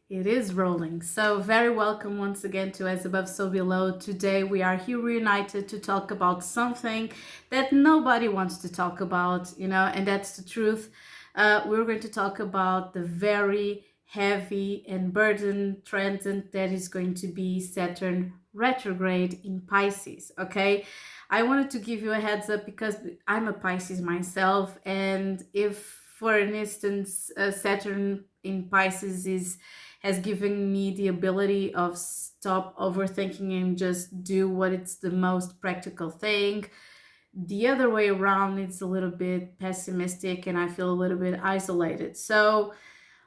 It is rolling. So, very welcome once again to As Above, So Below. Today, we are here reunited to talk about something that nobody wants to talk about, and that's the truth. We're going to talk about the very heavy and burden transit that is going to be Saturn retrograde in Pisces. Okay. I wanted to give you a heads up because I'm a Pisces myself, and if, for an instance, Saturn in Pisces has given me the ability of stop overthinking and just do what it's the most practical thing. The other way around, it's a little bit pessimistic and I feel a little bit isolated. So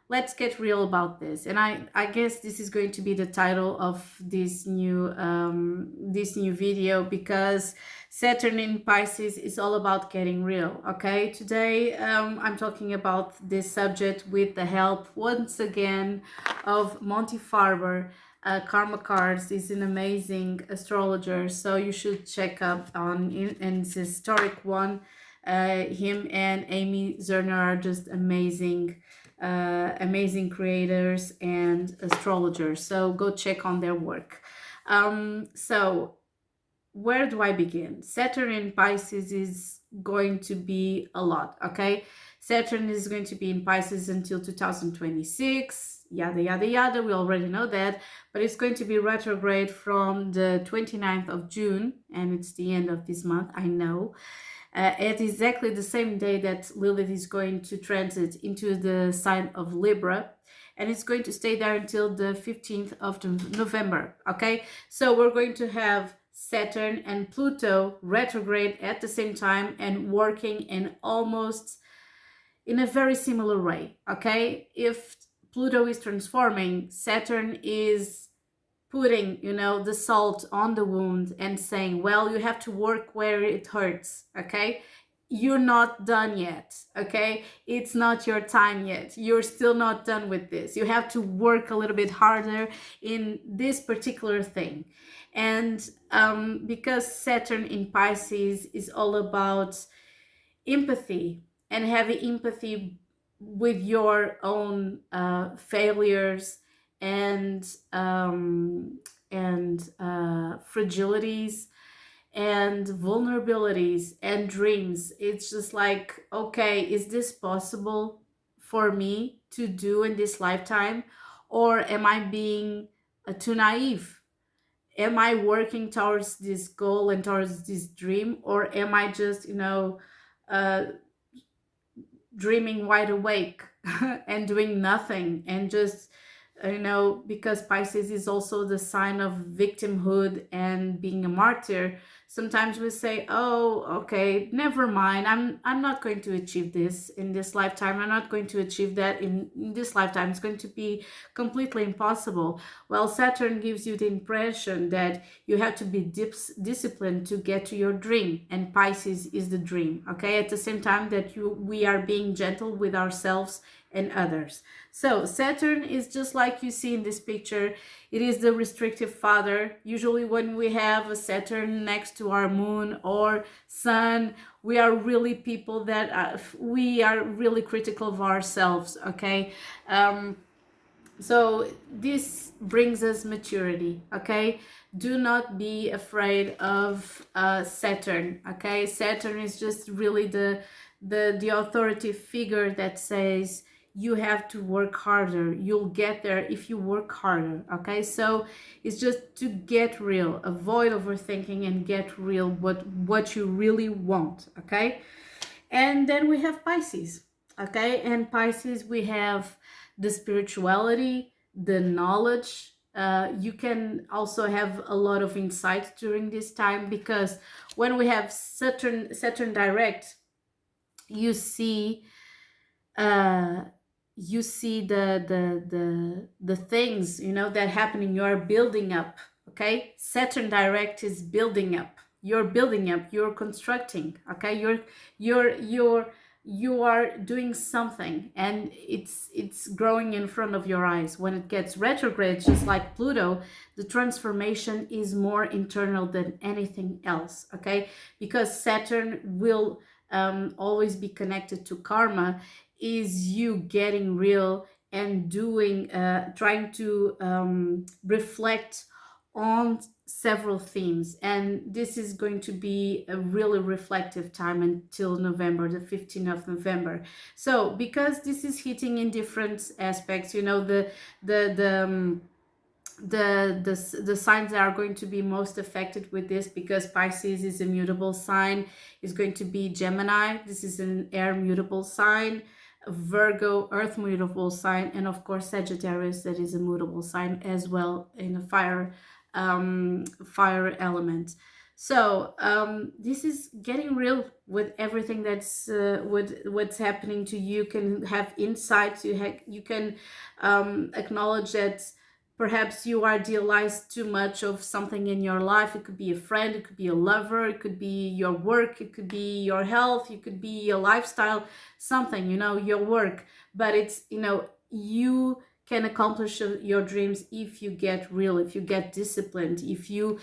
let's get real about this. And I guess this is going to be the title of this new video, because Saturn in Pisces is all about getting real. Okay, today I'm talking about this subject with the help once again of Monty Farber. Karma Cards is an amazing astrologer, so you should check up on and it's a historic one. Him and Amy Zerner are just amazing creators and astrologers. So go check on their work. So where do I begin? Saturn in Pisces is going to be a lot, okay? Saturn is going to be in Pisces until 2026, yada, yada, yada. We already know that, but it's going to be retrograde from the 29th of June, and it's the end of this month, I know. At exactly the same day that Lilith is going to transit into the sign of Libra, and it's going to stay there until the 15th of November, okay? So we're going to have Saturn and Pluto retrograde at the same time and working in almost in a very similar way, okay? If Pluto is transforming, Saturn is putting, the salt on the wound and saying, well, you have to work where it hurts, okay? You're not done yet, okay? It's not your time yet. You're still not done with this. You have to work a little bit harder in this particular thing. And because Saturn in Pisces is all about empathy and having empathy with your own failures and fragilities and vulnerabilities and dreams. It's just like, okay, is this possible for me to do in this lifetime, or am I being too naive? Am I working towards this goal and towards this dream, or am I just uh, dreaming wide awake and doing nothing and just because Pisces is also the sign of victimhood and being a martyr. Sometimes we say, oh, okay, never mind, I'm not going to achieve this in this lifetime, I'm not going to achieve that in this lifetime, it's going to be completely impossible. Well, Saturn gives you the impression that you have to be disciplined to get to your dream, and Pisces is the dream, okay? At the same time that we are being gentle with ourselves and others. So Saturn is just like you see in this picture. It is the restrictive father. Usually when we have a Saturn next to our moon or sun, we are really people that we are really critical of ourselves, okay? So this brings us maturity, okay? Do not be afraid of Saturn, okay? Saturn is just really the authority figure that says you have to work harder. You'll get there if you work harder, okay? So it's just to get real, avoid overthinking and get real what you really want, okay? And then we have Pisces, okay? And Pisces, we have the spirituality, the knowledge. You can also have a lot of insight during this time, because when we have Saturn direct, you see the things that happening. You're building up, okay? Saturn direct is building up. You're building up, you're constructing, okay? You are doing something, and it's growing in front of your eyes. When it gets retrograde, just like Pluto, the transformation is more internal than anything else, okay? Because Saturn will always be connected to karma, is you getting real and doing, trying to reflect on several themes. And this is going to be a really reflective time until November, the 15th of November. So because this is hitting in different aspects, you know, the the um, the signs that are going to be most affected with this, because Pisces is a mutable sign, is going to be Gemini. This is an air mutable sign. Virgo, earth mutable sign, and of course Sagittarius, that is a mutable sign as well, in a fire element. So this is getting real with everything that's with what's happening to you. You can have insights. You can acknowledge that perhaps you idealize too much of something in your life. It could be a friend, it could be a lover, it could be your work, it could be your health, it could be your lifestyle, something, you know, your work. But it's, you know, you can accomplish your dreams if you get real, if you get disciplined, if you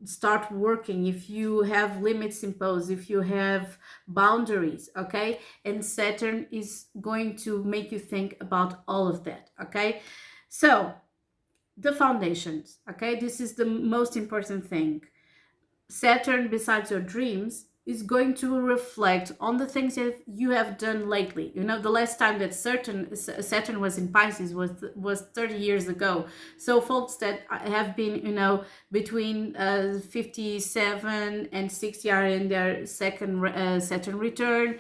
start working, if you have limits imposed, if you have boundaries, okay? And Saturn is going to make you think about all of that, okay? So the foundations, okay? This is the most important thing. Saturn, besides your dreams, is going to reflect on the things that you have done lately. You know, the last time that Saturn was in Pisces was 30 years ago. So folks that have been, you know, between 57 and 60 are in their second Saturn return.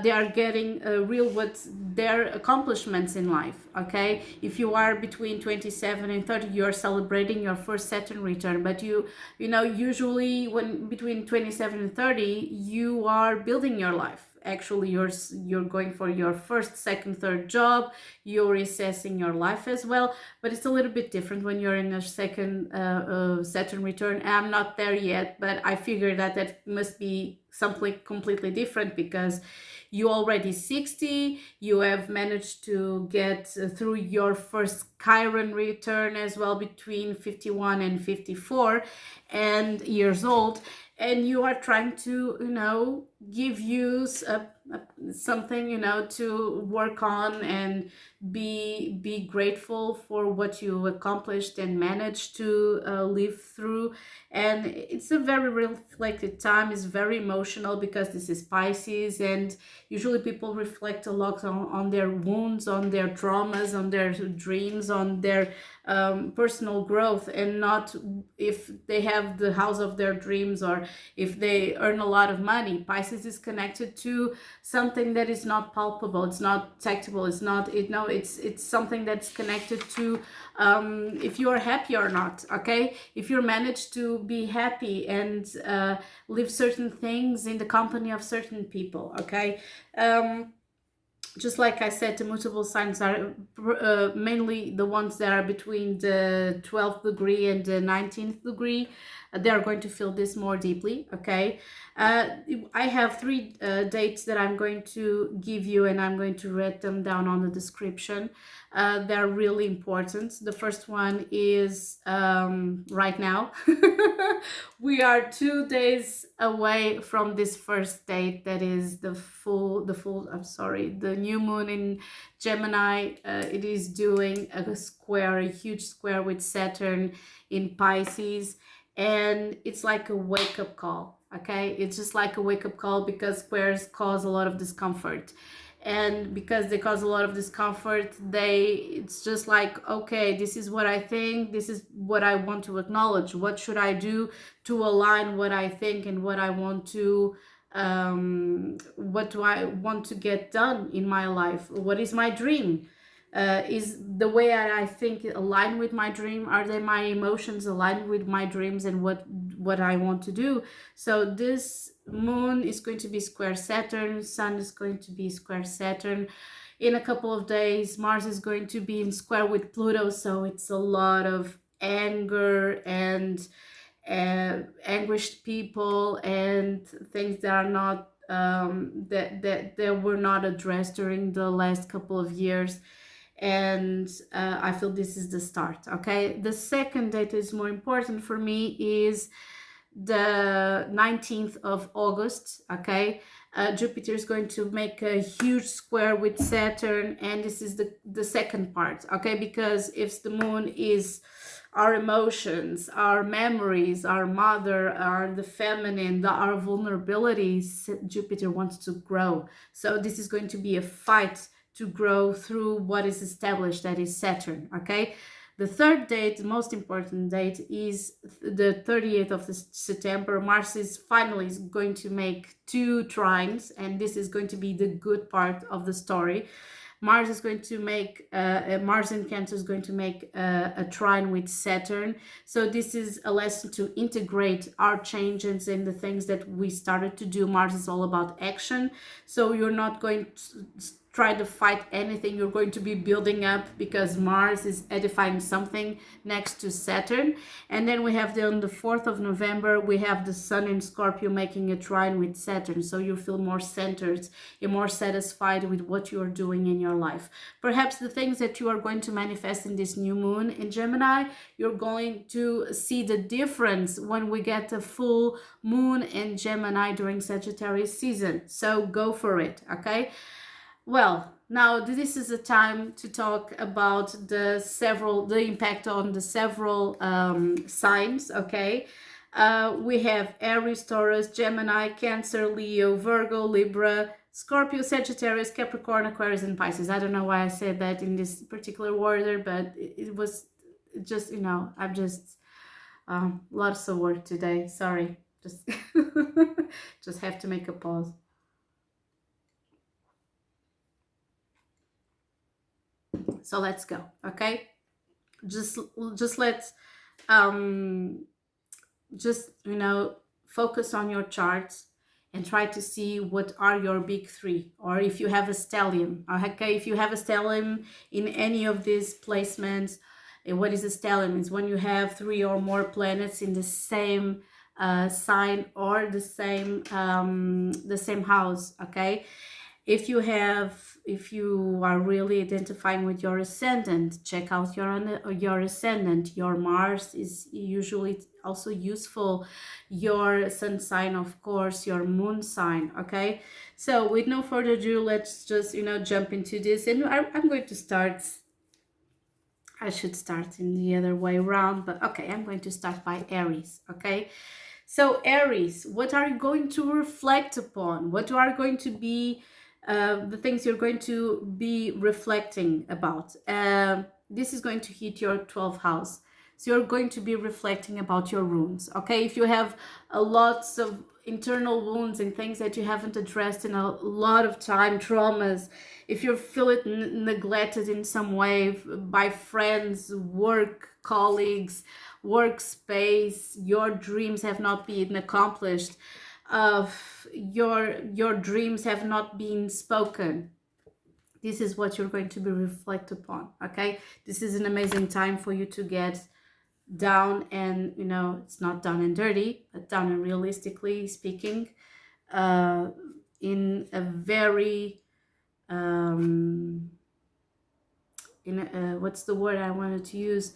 They are getting real what's their accomplishments in life, okay? If you are between 27 and 30, you're celebrating your first Saturn return. But you know, usually when between 27 and 30, you are building your life. Actually, you're going for your first, second, third job. You're assessing your life as well. But it's a little bit different when you're in a second Saturn return. I'm not there yet, but I figure that must be something completely different, because you already 60, you have managed to get through your first Chiron return as well, between 51 and 54 and years old, and you are trying to, you know, give you something, you know, to work on and be grateful for what you accomplished and managed to live through. And it's a very reflected time. It's very emotional because this is Pisces, and usually people reflect a lot on their wounds, on their traumas, on their dreams, on their personal growth, and not if they have the house of their dreams or if they earn a lot of money. Pisces is connected to something that is not palpable, it's not tactile, it's something that's connected to if you are happy or not, okay? If you manage to be happy and live certain things in the company of certain people, okay? Just like I said, the mutable signs are mainly the ones that are between the 12th degree and the 19th degree. They are going to feel this more deeply, okay? I have three dates that I'm going to give you, and I'm going to write them down on the description. They're really important. The first one is right now. We are 2 days away from this first date. That is the new moon in Gemini. It is doing a huge square with Saturn in Pisces, and it's like a wake-up call, okay? It's just like a wake-up call, because squares cause a lot of discomfort, and because they cause a lot of discomfort, it's just like, okay, this is what I think, this is what I want to acknowledge. What should I do to align what I think and what I want to what do I want to get done in my life? What is my dream? Is the way I think aligned with my dream? Are they my emotions aligned with my dreams and what I want to do? So this moon is going to be square Saturn, sun is going to be square Saturn. In a couple of days, Mars is going to be in square with Pluto, so it's a lot of anger and anguished people and things that are not that were not addressed during the last couple of years. And I feel this is the start, okay? The second date is more important for me, is the 19th of August, okay? Jupiter is going to make a huge square with Saturn, and this is the second part, okay? Because if the moon is our emotions, our memories, our mother, our the feminine, our vulnerabilities, Jupiter wants to grow. So this is going to be a fight to grow through what is established, that is Saturn, okay? The third date, the most important date, is the 30th of September. Mars is finally going to make two trines, and this is going to be the good part of the story. Mars is going to make Mars in Cancer is going to make a trine with Saturn. So this is a lesson to integrate our changes in the things that we started to do. Mars is all about action. So you're not going to try to fight anything. You're going to be building up, because Mars is edifying something next to Saturn. And then we have on the 4th of November, we have the Sun in Scorpio making a trine with Saturn. So you feel more centered, you're more satisfied with what you're doing in your life. Perhaps the things that you are going to manifest in this new moon in Gemini, you're going to see the difference when we get a full moon in Gemini during Sagittarius season. So go for it, okay? Well, now this is a time to talk about the impact on the several signs, okay? We have Aries, Taurus, Gemini, Cancer, Leo, Virgo, Libra, Scorpio, Sagittarius, Capricorn, Aquarius, and Pisces. I don't know why I said that in this particular order, but it was just, you know, I'm just lots of work today. Sorry, just just have to make a pause. So let's go, okay? Just let's just, you know, focus on your charts and try to see what are your big three, or if you have a stellium, okay? If you have a stellium in any of these placements, what is a stellium? Is when you have three or more planets in the same sign or the same house, okay? If you are really identifying with your ascendant, check out your ascendant. Your Mars is usually also useful. Your sun sign, of course, your moon sign, okay? So with no further ado, let's just, you know, jump into this. And I'm going to start, I should start in the other way around, but okay, I'm going to start by Aries, okay? So Aries, what are you going to reflect upon? What are going to be the things you're going to be reflecting about? This is going to hit your 12th house. So you're going to be reflecting about your wounds, okay? If you have lots of internal wounds and things that you haven't addressed in a lot of time, traumas, if you feel it neglected in some way by friends, work, colleagues, workspace, your dreams have not been accomplished, your dreams have not been spoken, this is what you're going to be reflect upon, okay? This is an amazing time for you to get down, and, you know, it's not down and dirty, but down and realistically speaking, in a very what's the word I wanted to use,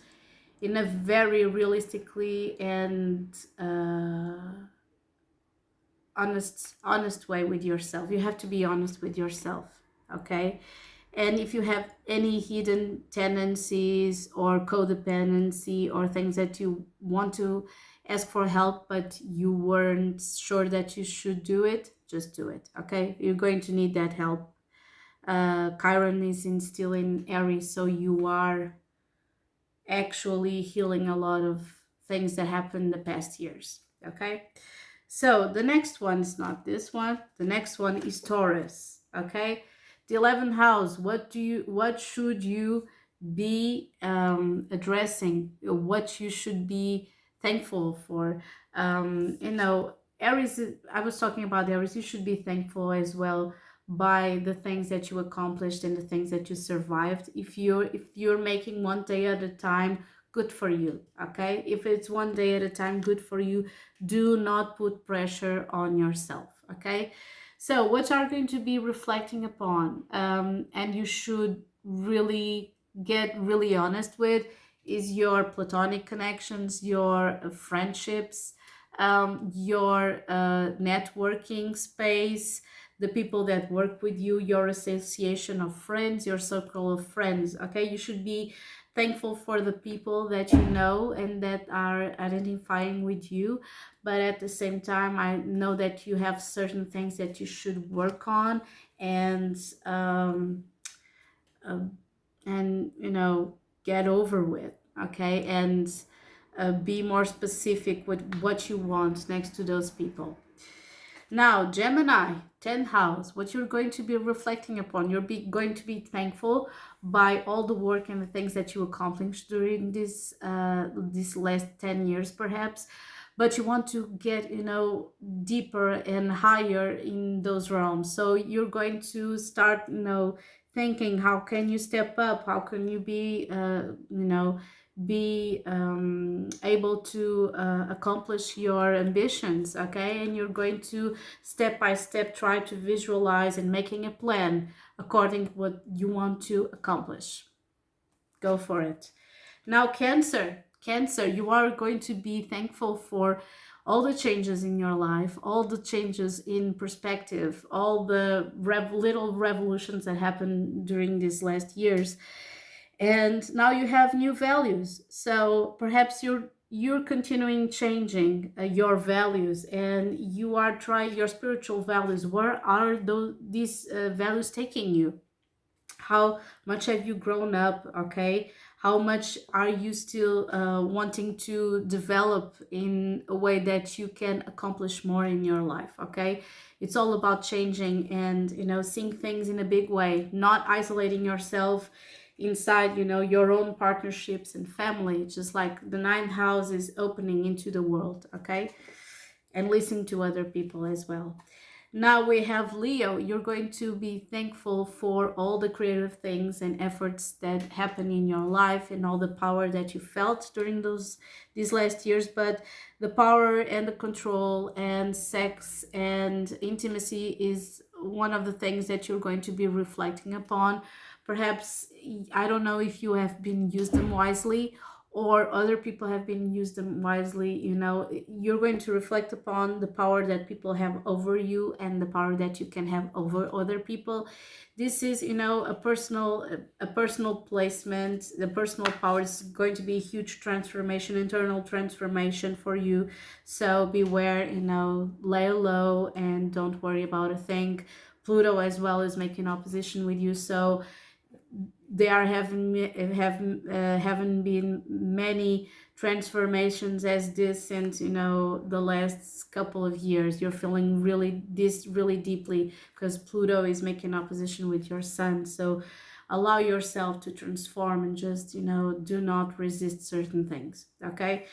in a very realistically and honest way with yourself. You have to be honest with yourself, okay? And if you have any hidden tendencies or codependency or things that you want to ask for help but you weren't sure that you should do it, just do it, okay? You're going to need that help. Chiron is still in Aries, so you are actually healing a lot of things that happened the past years, okay? So the next one is not this one. The next one is Taurus, okay? The 11th house, what should you be addressing? What you should be thankful for? You know, Aries, I was talking about Aries, you should be thankful as well by the things that you accomplished and the things that you survived. If you're making one day at a time, good for you, okay? If it's one day at a time, good for you. Do not put pressure on yourself, okay? So what are going to be reflecting upon, and you should really get really honest with, is your platonic connections, your friendships, your networking space, the people that work with you, your association of friends, your circle of friends. Okay, you should be thankful for the people that you know and that are identifying with you, but at the same time, I know that you have certain things that you should work on, and um, get over with. Okay, and be more specific with what you want next to those people. Now, Gemini, 10th house, what you're going to be reflecting upon, going to be thankful by all the work and the things that you accomplished during this last 10 years, perhaps. But you want to get, deeper and higher in those realms. So you're going to start, thinking, how can you step up? How can you be able to accomplish your ambitions, okay? And you're going to step by step try to visualize and making a plan according to what you want to accomplish. Go for it. Now, Cancer, you are going to be thankful for all the changes in your life, all the changes in perspective, all the little revolutions that happened during these last years, and now you have new values. So perhaps you're continuing changing your values, and you are trying your spiritual values. Where are these values taking you? How much have you grown up? Okay, how much are you still wanting to develop in a way that you can accomplish more in your life? Okay, it's all about changing and seeing things in a big way, not isolating yourself inside your own partnerships and family, just like the ninth house is opening into the world. Okay, and listening to other people as well. Now we have Leo. You're going to be thankful for all the creative things and efforts that happen in your life and all the power that you felt during these last years. But the power and the control and sex and intimacy is one of the things that you're going to be reflecting upon. Perhaps, I don't know if you have been used them wisely or other people have been used them wisely. You're going to reflect upon the power that people have over you and the power that you can have over other people. This is a personal placement. The personal power is going to be a huge transformation, internal transformation for you. So beware, lay low and don't worry about a thing. Pluto as well is making opposition with you, so there haven't been many transformations as this since the last couple of years. You're feeling really deeply because Pluto is making opposition with your sun. So allow yourself to transform and just do not resist certain things. Okay.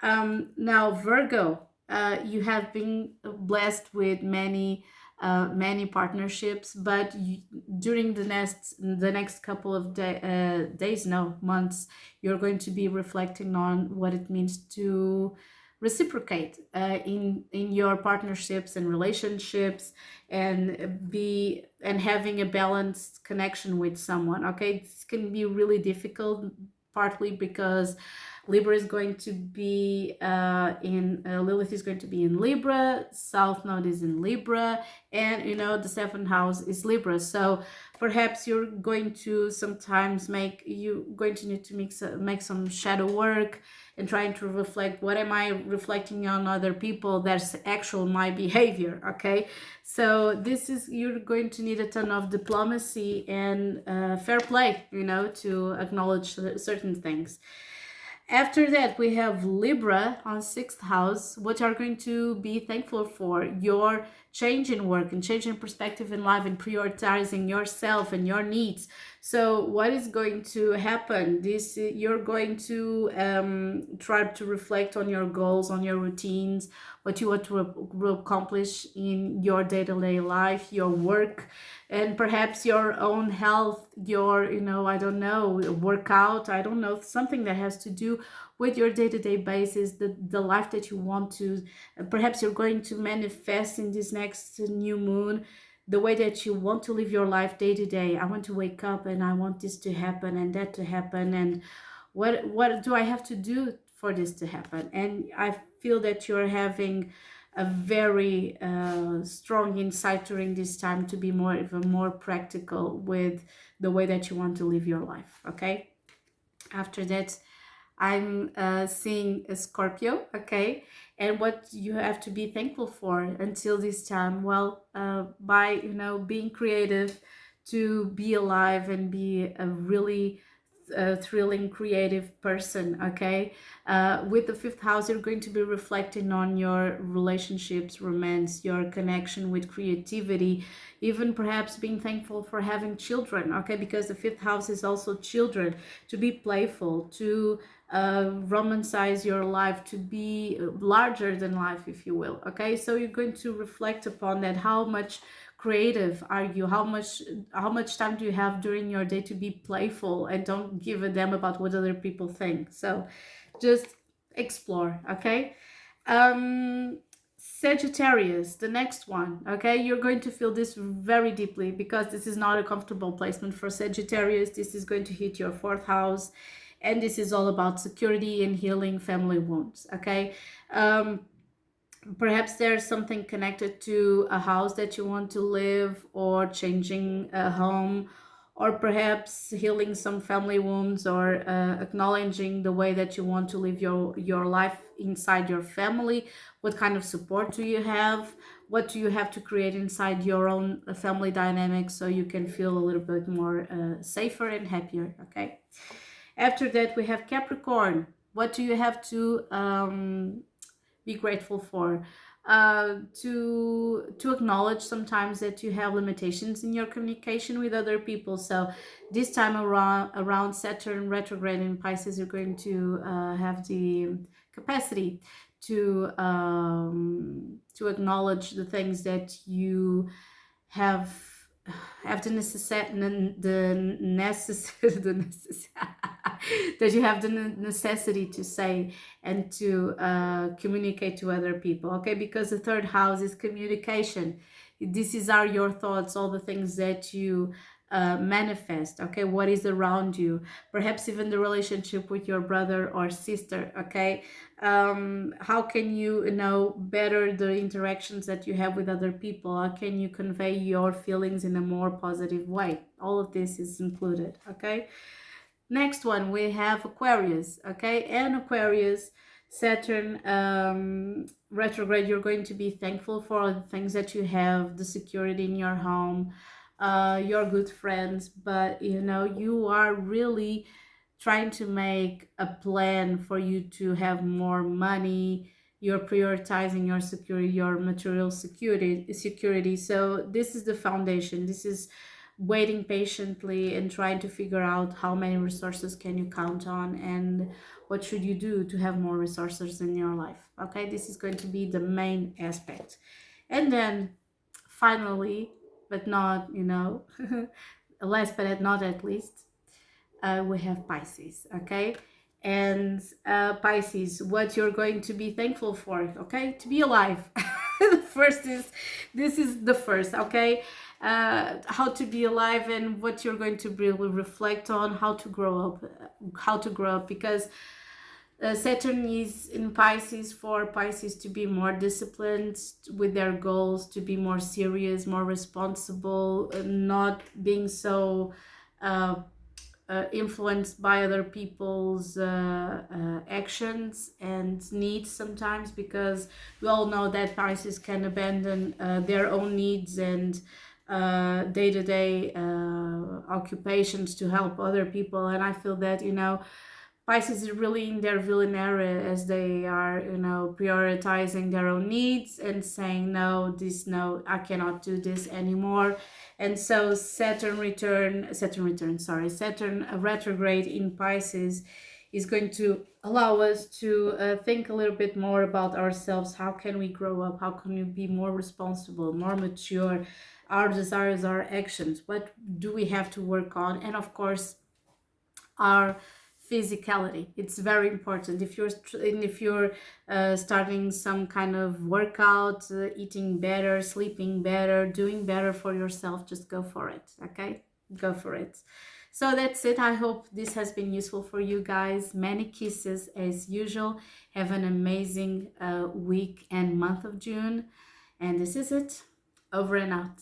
Now, Virgo, you have been blessed with many partnerships, but during the next couple of days, no, months, you're going to be reflecting on what it means to reciprocate in your partnerships and relationships, and having a balanced connection with someone. Okay, this can be really difficult, partly because Libra is going to be Lilith is going to be in Libra, South Node is in Libra, and the seventh house is Libra. So perhaps you're going to need to make some shadow work and trying to reflect, what am I reflecting on other people that's actual my behavior. Okay, so you're going to need a ton of diplomacy and fair play, to acknowledge certain things. After that, we have Libra on 6th house. What are going to be thankful for? Your change in work and change in perspective in life and prioritizing yourself and your needs. So what is going to happen? You're going to try to reflect on your goals, on your routines, what you want to accomplish in your day-to-day life, your work, and perhaps your own health, your, I don't know, workout, I don't know, something that has to do with your day-to-day basis, the life that you want to, perhaps you're going to manifest in this next new moon, the way that you want to live your life day to day. I want to wake up and I want this to happen and that to happen, and what do I have to do for this to happen? And I feel that you're having a very strong insight during this time to be more even more practical with the way that you want to live your life. Okay, after that I'm seeing a Scorpio. Okay, and what you have to be thankful for until this time, well, by being creative, to be alive and be a really thrilling creative person. Okay, with the fifth house you're going to be reflecting on your relationships, romance, your connection with creativity, even perhaps being thankful for having children. Okay, because the fifth house is also children, to be playful, to romanticize your life, to be larger than life, if you will. Okay, so you're going to reflect upon that. How much creative are you? How much time do you have during your day to be playful and don't give a damn about what other people think? So just explore. Okay, Sagittarius, the next one. Okay, you're going to feel this very deeply because this is not a comfortable placement for Sagittarius. This is going to hit your fourth house, and this is all about security and healing family wounds. Okay, perhaps there's something connected to a house that you want to live, or changing a home, or perhaps healing some family wounds, or acknowledging the way that you want to live your life inside your family. What kind of support do you have? What do you have to create inside your own family dynamics so you can feel a little bit more safer and happier? Okay, after that we have Capricorn. What do you have to be grateful for? To acknowledge sometimes that you have limitations in your communication with other people. So this time around Saturn retrograde in Pisces, you're going to have the capacity to acknowledge the things that you have have the that you have the necessity to say and to communicate to other people. Okay, because the third house is communication. This is are your thoughts, all the things that you manifest. Okay, what is around you, perhaps even the relationship with your brother or sister. Okay, how can you know better the interactions that you have with other people? How can you convey your feelings in a more positive way? All of this is included. Okay, next one we have Aquarius. Okay, and Aquarius, Saturn retrograde, you're going to be thankful for the things that you have, the security in your home, your good friends, but you are really trying to make a plan for you to have more money. You're prioritizing your security, your material security. So this is the foundation. This is waiting patiently and trying to figure out how many resources can you count on, and what should you do to have more resources in your life. Okay, this is going to be the main aspect. And then finally, but not last but not at least, we have Pisces. Okay, and Pisces, what you're going to be thankful for. Okay, to be alive. The first is this is the first. Okay, how to be alive, and what you're going to really reflect on, how to grow up, because Saturn is in Pisces for Pisces to be more disciplined with their goals, to be more serious, more responsible, not being so influenced by other people's actions and needs sometimes, because we all know that Pisces can abandon their own needs and day-to-day occupations to help other people. And I feel that Pisces is really in their villain era, as they are, prioritizing their own needs and saying, no, I cannot do this anymore. And so Saturn retrograde in Pisces is going to allow us to think a little bit more about ourselves. How can we grow up? How can we be more responsible, more mature? Our desires, our actions. What do we have to work on? And of course, our physicality. It's very important. If you're starting some kind of workout, eating better, sleeping better, doing better for yourself, just go for it. Okay, go for it. So that's it. I hope this has been useful for you guys. Many kisses as usual. Have an amazing week and month of June. And this is it. Over and out.